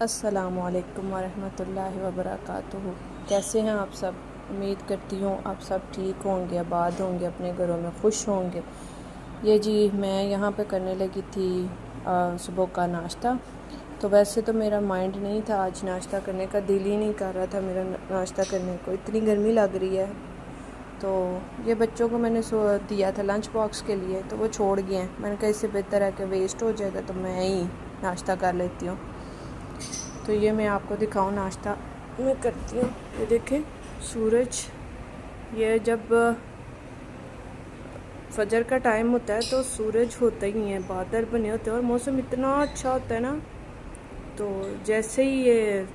अस्सलामुअलैकुम वरहमतुल्लाहि वबरकातुहू। कैसे हैं आप सब? उम्मीद करती हूँ आप सब ठीक होंगे, आबाद होंगे, अपने घरों में खुश होंगे। ये जी मैं यहाँ पे करने लगी थी सुबह का नाश्ता। तो वैसे तो मेरा माइंड नहीं था आज नाश्ता करने का, दिल ही नहीं कर रहा था मेरा नाश्ता करने को, इतनी गर्मी लग रही है। तो ये बच्चों को मैंने दिया था लंच बॉक्स के लिए, तो वो छोड़ गए हैं। मैंने कहा इससे बेहतर है कि वेस्ट हो जाएगा, तो मैं ही नाश्ता कर लेती हूँ। तो ये मैं आपको दिखाऊं नाश्ता मैं करती हूँ। ये देखें सूरज, ये जब फजर का टाइम होता है तो सूरज होता ही है, बादल बने होते हैं और मौसम इतना अच्छा होता है ना। तो जैसे ही ये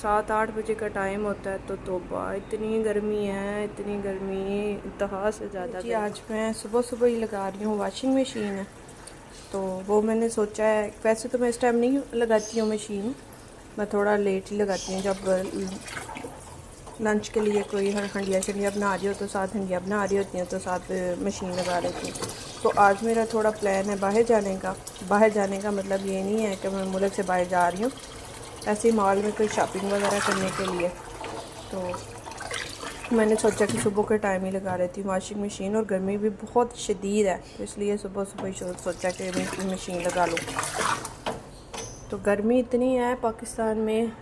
7-8 बजे का टाइम होता है तो तौबा इतनी गर्मी है, इतनी गर्मी इंतहा से ज़्यादा जी। आज मैं सुबह सुबह ही लगा रही हूँ, वॉशिंग मशीन है तो वो मैंने सोचा है, वैसे तो मैं इस टाइम नहीं लगाती हूँ मशीन, मैं थोड़ा लेट ही लगाती हूँ। जब लंच के लिए कोई हंडिया शंडिया बना रही हो तो साथ हंडिया बना रही होती हैं तो साथ मशीन लगा लेती हूँ। तो आज मेरा थोड़ा प्लान है बाहर जाने का। बाहर जाने का मतलब ये नहीं है कि मैं मुल्क से बाहर जा रही हूँ, ऐसे ही मॉल में कोई शॉपिंग वगैरह करने के लिए। तो मैंने सोचा कि सुबह के टाइम ही लगा लेती हूँ वॉशिंग मशीन, और गर्मी भी बहुत शदीद है तो इसलिए सुबह सुबह ही सोचा कि मशीन लगा लूँ। तो गर्मी इतनी है पाकिस्तान में,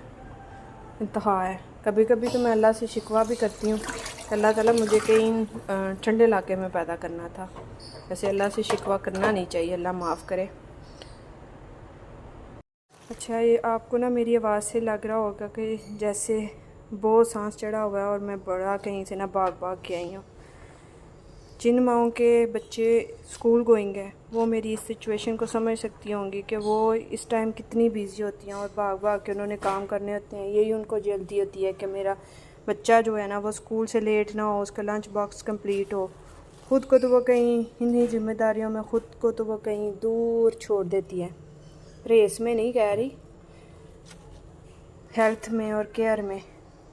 इंतहा है। कभी कभी तो मैं अल्लाह से शिकवा भी करती हूँ, अल्लाह ताला मुझे कहीं ठंडे इलाके में पैदा करना था। वैसे अल्लाह से शिकवा करना नहीं चाहिए, अल्लाह माफ़ करे। अच्छा, ये आपको ना मेरी आवाज़ से लग रहा होगा कि जैसे बहुत सांस चढ़ा हुआ है और मैं बड़ा कहीं से ना भाग भाग के आई हूँ। जिन माओं के बच्चे स्कूल गोइंग है वो मेरी इस सिचुएशन को समझ सकती होंगी कि वो इस टाइम कितनी बिज़ी होती हैं और भाग भाग के उन्होंने काम करने होते हैं। यही उनको जल्दी होती है कि मेरा बच्चा जो है ना वो स्कूल से लेट ना हो, उसका लंच बॉक्स कंप्लीट हो। ख़ुद को तो वो कहीं इन्हीं जिम्मेदारियों में ख़ुद को तो वो कहीं दूर छोड़ देती है। रेस में नहीं कह रही, हेल्थ में और केयर में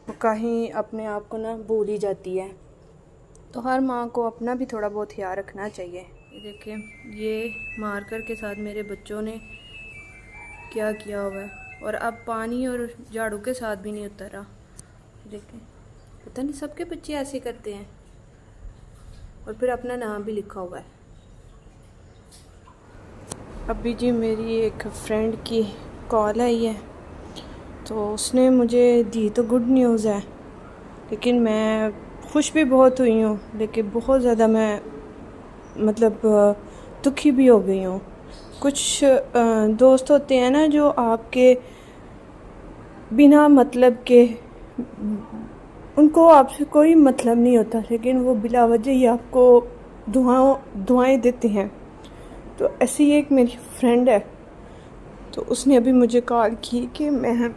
वो कहीं अपने आप को ना भूल ही जाती है। तो हर माँ को अपना भी थोड़ा बहुत ख्याल रखना चाहिए। ये देखिए, ये मार्कर के साथ मेरे बच्चों ने क्या किया हुआ है, और अब पानी और झाड़ू के साथ भी नहीं उतर रहा। देखें, पता नहीं सबके बच्चे ऐसे करते हैं। और फिर अपना नाम भी लिखा हुआ है। अभी जी मेरी एक फ्रेंड की कॉल आई है, तो उसने मुझे दी तो गुड न्यूज़ है, लेकिन मैं खुश भी बहुत हुई हूँ, लेकिन बहुत ज़्यादा मैं मतलब दुखी भी हो गई हूँ। कुछ दोस्त होते हैं ना जो आपके बिना मतलब के, उनको आपसे कोई मतलब नहीं होता, लेकिन वो बिला वजह ही आपको दुआएं देते हैं। तो ऐसी एक मेरी फ्रेंड है, तो उसने अभी मुझे कॉल की कि मैं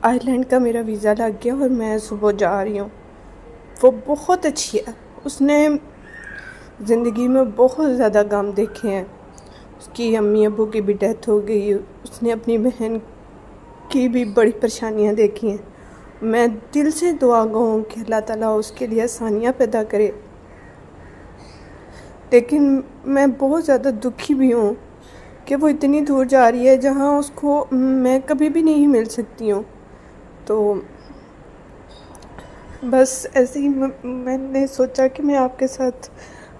आयरलैंड का मेरा वीज़ा लग गया और मैं सुबह जा रही हूँ। वो बहुत अच्छी है, उसने ज़िंदगी में बहुत ज़्यादा गम देखे हैं। उसकी अम्मी अबू की भी डेथ हो गई, उसने अपनी बहन की भी बड़ी परेशानियाँ देखी हैं। मैं दिल से दुआ गो हूँ कि अल्लाह ताला उसके लिए आसानियाँ पैदा करे, लेकिन मैं बहुत ज़्यादा दुखी भी हूँ कि वो इतनी दूर जा रही है जहाँ उसको मैं कभी भी नहीं मिल सकती हूँ। तो बस ऐसे ही मैंने सोचा कि मैं आपके साथ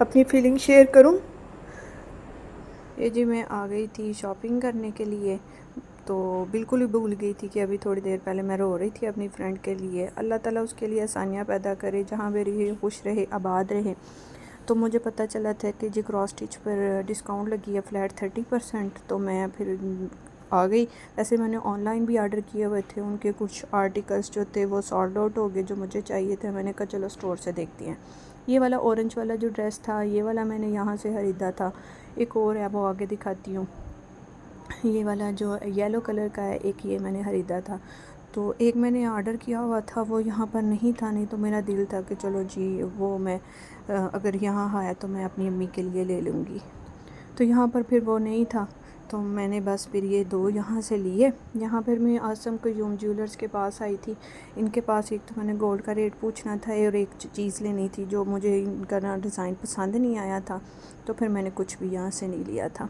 अपनी फीलिंग शेयर करूं। ये जी मैं आ गई थी शॉपिंग करने के लिए, तो बिल्कुल ही भूल गई थी कि अभी थोड़ी देर पहले मैं रो रही थी अपनी फ्रेंड के लिए। अल्लाह ताला उसके लिए आसानियाँ पैदा करे, जहाँ भी रहे खुश रहे, आबाद रहे। तो मुझे पता चला था कि जी क्रॉस स्टिच पर डिस्काउंट लगी है फ्लैट 30%, तो मैं फिर आ गई। वैसे मैंने ऑनलाइन भी आर्डर किए हुए थे, उनके कुछ आर्टिकल्स जो थे वो सॉल्ड आउट हो गए जो मुझे चाहिए थे। मैंने कहा चलो स्टोर से देखती हैं। ये वाला ऑरेंज वाला जो ड्रेस था, ये वाला मैंने यहाँ से ख़रीदा था। एक और है, वो आगे दिखाती हूँ। ये वाला जो येलो कलर का है, एक ये मैंने ख़रीदा था। तो एक मैंने ऑर्डर किया हुआ था, वो यहाँ पर नहीं था, नहीं तो मेरा दिल था कि चलो जी वो मैं अगर यहाँ आया तो मैं अपनी अम्मी के लिए ले लूँगी। तो यहाँ पर फिर वो नहीं था, तो मैंने बस फिर ये दो यहाँ से लिए। यहाँ पर मैं आसम क्यूम ज्वेलर्स के पास आई थी। इनके पास एक तो मैंने गोल्ड का रेट पूछना था और एक चीज़ लेनी थी जो मुझे इनका ना डिज़ाइन पसंद नहीं आया था, तो फिर मैंने कुछ भी यहाँ से नहीं लिया था।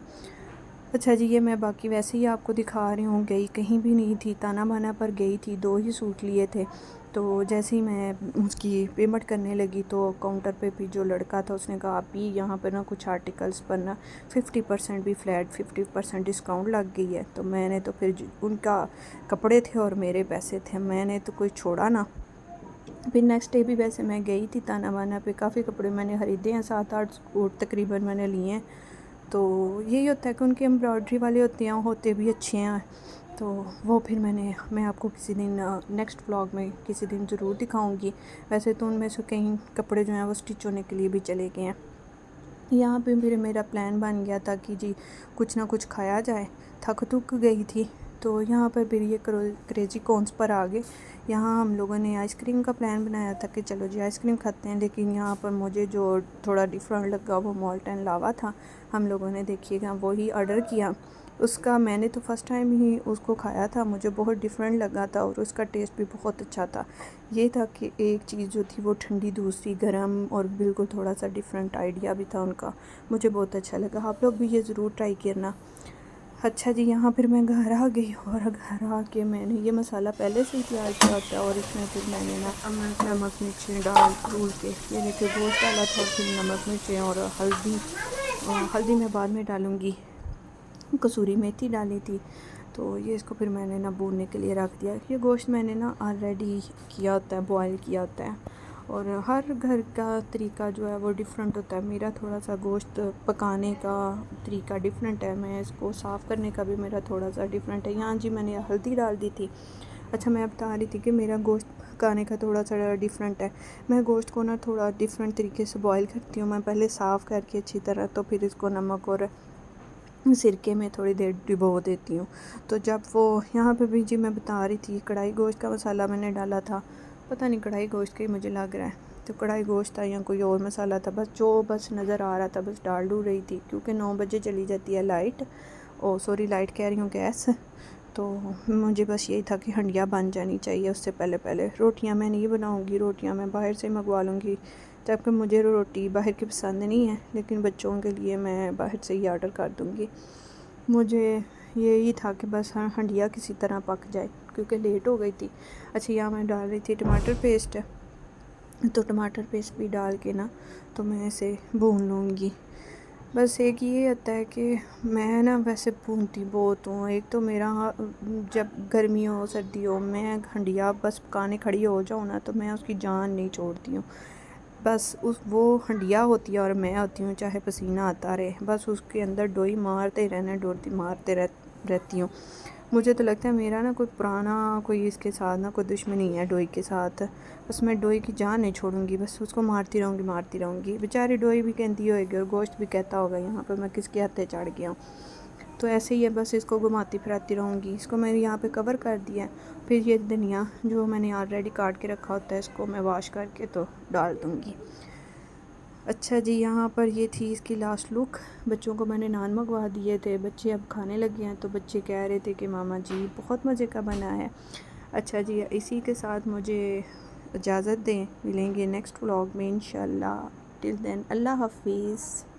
अच्छा जी, ये मैं बाकी वैसे ही आपको दिखा रही हूँ, गई कहीं भी नहीं थी, ताना बाना पर गई थी, 2 ही सूट लिए थे। तो जैसे ही मैं उसकी पेमेंट करने लगी तो काउंटर पे भी जो लड़का था उसने कहा आप भी यहाँ पर ना कुछ आर्टिकल्स पर ना 50% भी फ्लैट 50% डिस्काउंट लग गई है। तो मैंने तो फिर उनका कपड़े थे और मेरे पैसे थे, मैंने तो कोई छोड़ा ना। फिर नेक्स्ट डे भी वैसे मैं गई थी ताना बाना पे, काफ़ी कपड़े मैंने ख़रीदे हैं, 7-8 सूट तकरीबन मैंने लिए हैं। तो यही होता है कि उनकी एम्ब्रॉयडरी वाले होते भी अच्छे हैं। तो वो फिर मैं आपको किसी दिन नेक्स्ट व्लॉग में किसी दिन ज़रूर दिखाऊंगी। वैसे तो उनमें से कई कपड़े जो हैं वो स्टिच होने के लिए भी चले गए हैं। यहाँ पे फिर मेरा प्लान बन गया था कि जी कुछ ना कुछ खाया जाए, थक गई थी। तो यहाँ पर फिर ये क्रेज़ी कॉर्नस पर आ गए। यहाँ हम लोगों ने आइसक्रीम का प्लान बनाया था कि चलो जी आइसक्रीम खाते हैं, लेकिन यहाँ पर मुझे जो थोड़ा डिफरेंट लगा वो मोल्टन लावा था। हम लोगों ने देखिएगा वही ऑर्डर किया। उसका मैंने तो फ़र्स्ट टाइम ही उसको खाया था, मुझे बहुत डिफरेंट लगा था और उसका टेस्ट भी बहुत अच्छा था। ये था कि एक चीज़ जो थी वो ठंडी, दूसरी गर्म, और बिल्कुल थोड़ा सा डिफरेंट आइडिया भी था उनका, मुझे बहुत अच्छा लगा। आप लोग भी ये ज़रूर ट्राई करना। अच्छा जी, यहाँ फिर मैं घर आ गई और घर आके मैंने ये मसाला पहले से ही तैयार किया होता है और इसमें फिर मैंने ना नमक मिर्चें डाल धूल के ये देखिए गोश्त डाला था, फिर नमक मिर्चें और हल्दी मैं बाद में डालूँगी, कसूरी मेथी डाली थी। तो ये इसको फिर मैंने ना भूनने के लिए रख दिया। ये गोश्त मैंने ना ऑलरेडी किया होता है, बॉयल किया होता है, और हर घर का तरीका जो है वो डिफरेंट होता है। मेरा थोड़ा सा गोश्त पकाने का तरीका डिफरेंट है, मैं इसको साफ़ करने का भी मेरा थोड़ा सा डिफरेंट है। यहाँ जी मैंने हल्दी डाल दी थी। अच्छा, मैं बता रही थी कि मेरा गोश्त पकाने का थोड़ा सा डिफरेंट है। मैं गोश्त को ना थोड़ा डिफरेंट तरीके से बॉयल करती हूँ। मैं पहले साफ़ करके अच्छी तरह, तो फिर इसको नमक और सिरके में थोड़ी देर डुबो देती हूँ। तो जब वो यहाँ पे भी जी मैं बता रही थी कढ़ाई गोश्त का मसाला मैंने डाला था, पता नहीं कढ़ाई गोश्त का ही मुझे लग रहा है, तो कढ़ाई गोश्त था या कोई और मसाला था, बस नज़र आ रहा था, बस डाल डूल रही थी, क्योंकि 9 बजे चली जाती है लाइट। लाइट कह रही हूँ, गैस। तो मुझे बस यही था कि हंडिया बन जानी चाहिए उससे पहले पहले। रोटियां मैं नहीं बनाऊंगी, रोटियां मैं बाहर से मंगवा लूँगी, जबकि मुझे रोटी बाहर की पसंद नहीं है, लेकिन बच्चों के लिए मैं बाहर से ही ऑर्डर कर दूँगी। मुझे यही था कि बस हंडिया किसी तरह पक जाए, क्योंकि लेट हो गई थी। अच्छा, यहाँ मैं डाल रही थी टमाटर पेस्ट, तो टमाटर पेस्ट भी डाल के ना तो मैं इसे भून लूँगी। बस एक ये होता है कि मैं ना वैसे भूनती बहुत हूँ। एक तो मेरा जब गर्मी हो सर्दी हो, मैं हंडिया बस पकाने खड़ी हो जाऊँ ना तो मैं उसकी जान नहीं छोड़ती हूँ। बस वो हंडिया होती है और मैं होती हूँ, चाहे पसीना आता रहे, बस उसके अंदर डोई मारते रहना, डोरी मारते रहती हूँ। मुझे तो लगता है मेरा ना कोई इसके साथ ना कोई दुश्मनी है डोई के साथ। बस मैं डोई की जान नहीं छोड़ूंगी, बस उसको मारती रहूँगी। बेचारी डोई भी कहती होगी और गोश्त भी कहता होगा यहाँ पर मैं किसके हत्थे चढ़ गया हूँ। तो ऐसे ही है, बस इसको घुमाती फिराती रहूँगी। इसको मैंने यहाँ पे कवर कर दिया है। फिर ये धनिया जो मैंने ऑलरेडी काट के रखा होता है, इसको मैं वॉश करके तो डाल दूँगी। अच्छा जी, यहाँ पर ये थी इसकी लास्ट लुक। बच्चों को मैंने नान मंगवा दिए थे, बच्चे अब खाने लगे हैं, तो बच्चे कह रहे थे कि मामा जी बहुत मज़े का बना है। अच्छा जी, इसी के साथ मुझे इजाज़त दें, मिलेंगे नेक्स्ट व्लॉग में इंशाल्लाह। टिल देन अल्लाह हाफिज़।